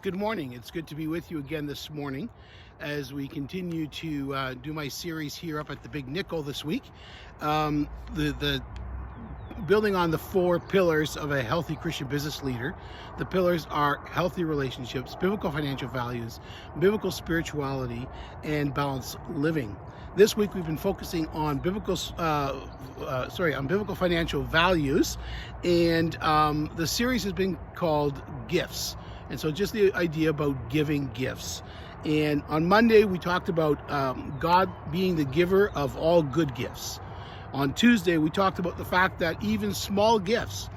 Good morning. It's good to be with you again this morning as we continue to do my series here up at the Big Nickel this week. The building on the four pillars of a healthy Christian business leader. The pillars are healthy relationships, biblical financial values, biblical spirituality, and balanced living. This week we've been focusing on biblical financial values, and the series has been called Gifts. And so just the idea about giving gifts. And on Monday, we talked about God being the giver of all good gifts. On Tuesday, we talked about the fact that even small gifts,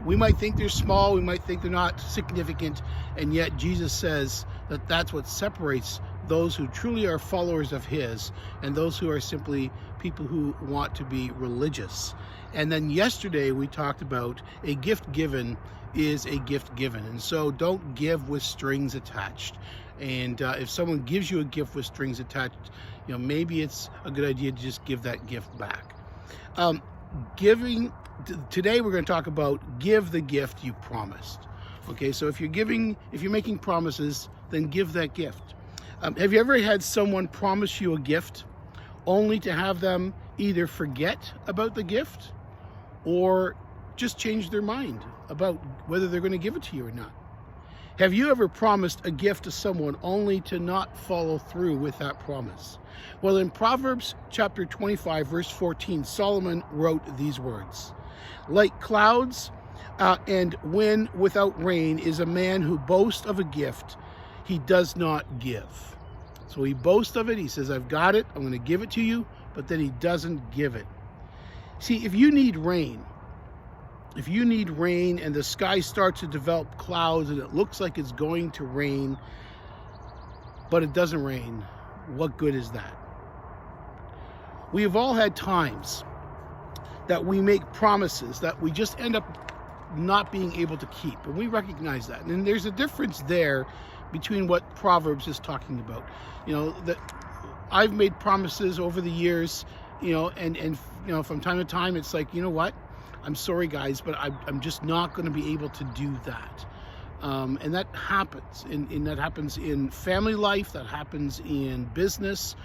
we might think they're small, we might think they're not significant, and yet Jesus says that that's what separates those who truly are followers of His and those who are simply people who want to be religious. And then yesterday, we talked about a gift given is a gift given. And so don't give with strings attached. And if someone gives you a gift with strings attached, maybe it's a good idea to just give that gift back. Today we're going to talk about give the gift you promised. Okay, so if you're making promises, then give that gift. Have you ever had someone promise you a gift only to have them either forget about the gift or just change their mind about whether they're going to give it to you or not? Have you ever promised a gift to someone only to not follow through with that promise? Well, in Proverbs chapter 25, verse 14, Solomon wrote these words: "Like clouds and wind without rain is a man who boasts of a gift he does not give." So he boasts of it. He says, "I've got it. I'm going to give it to you," but then he doesn't give it. See, if you need rain and the sky starts to develop clouds and it looks like it's going to rain, but it doesn't rain, what good is that? We have all had times that we make promises that we just end up not being able to keep, and we recognize that. And there's a difference there between what Proverbs is talking about. That I've made promises over the years, and from time to time it's like, you know what? I'm sorry, guys, but I'm just not going to be able to do that. And that happens. And that happens in family life. That happens in business.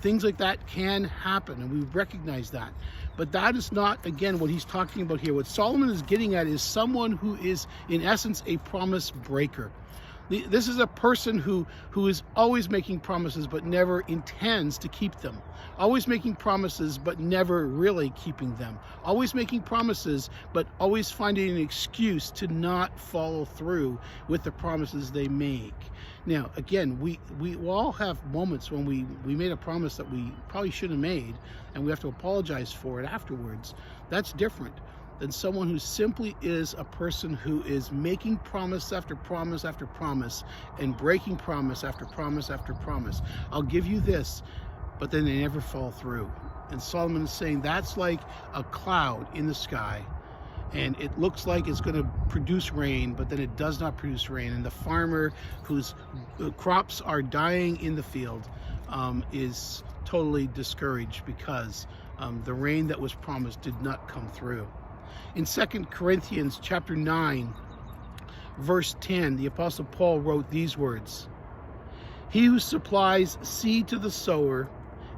Things like that can happen, and we recognize that. But that is not, again, what he's talking about here. What Solomon is getting at is someone who is, in essence, a promise breaker. This is a person who is always making promises but never intends to keep them. Always making promises but never really keeping them. Always making promises but always finding an excuse to not follow through with the promises they make. Now, again, we all have moments when we made a promise that we probably shouldn't have made, and we have to apologize for it afterwards. That's different than someone who simply is a person who is making promise after promise after promise and breaking promise after promise after promise. I'll give you this, but then they never follow through. And Solomon is saying that's like a cloud in the sky, and it looks like it's going to produce rain, but then it does not produce rain. And the farmer whose crops are dying in the field is totally discouraged because the rain that was promised did not come through. In 2 Corinthians chapter 9, verse 10, the Apostle Paul wrote these words: "He who supplies seed to the sower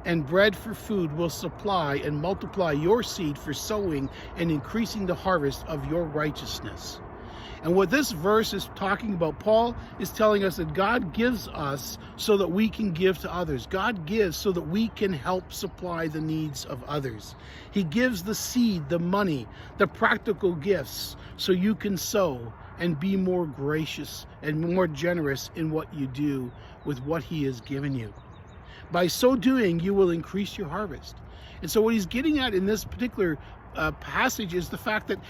and bread for food will supply and multiply your seed for sowing and increasing the harvest of your righteousness." And what this verse is talking about, Paul is telling us that God gives us so that we can give to others. God gives so that we can help supply the needs of others. He gives the seed, the money, the practical gifts so you can sow and be more gracious and more generous in what you do with what He has given you. By so doing, you will increase your harvest. And so what he's getting at in this particular passage is the fact that,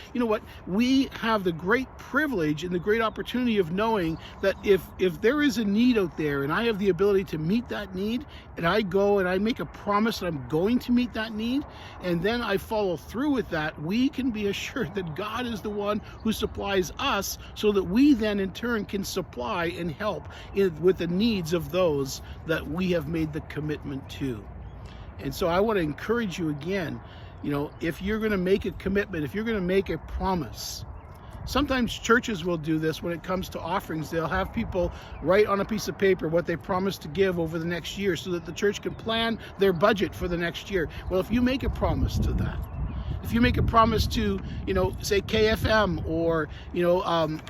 we have the great privilege and the great opportunity of knowing that if there is a need out there and I have the ability to meet that need, and I go and I make a promise that I'm going to meet that need, and then I follow through with that, we can be assured that God is the one who supplies us so that we then in turn can supply and help with the needs of those that we have made the commitment to. And so I want to encourage you again, if you're going to make a commitment, if you're going to make a promise, Sometimes churches will do this when it comes to offerings. They'll have people write on a piece of paper what they promised to give over the next year so that the church can plan their budget for the next year. Well, if you make a promise to that, if you make a promise to, say KFM, or, you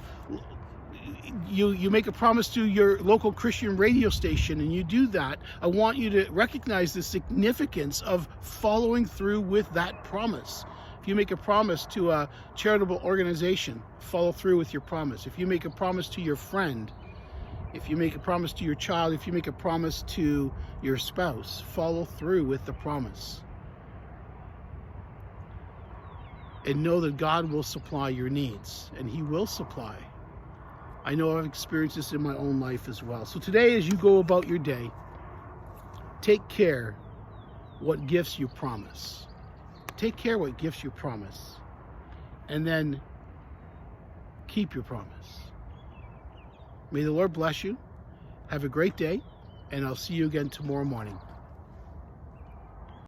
make a promise to your local Christian radio station, and you do that, I want you to recognize the significance of following through with that promise. If you make a promise to a charitable organization, follow through with your promise. If you make a promise to your friend, if you make a promise to your child, if you make a promise to your spouse, follow through with the promise. And know that God will supply your needs, and He will supply. I know I've experienced this in my own life as well. So today, as you go about your day, take care what gifts you promise. Take care what gifts you promise. And then keep your promise. May the Lord bless you. Have a great day, and I'll see you again tomorrow morning.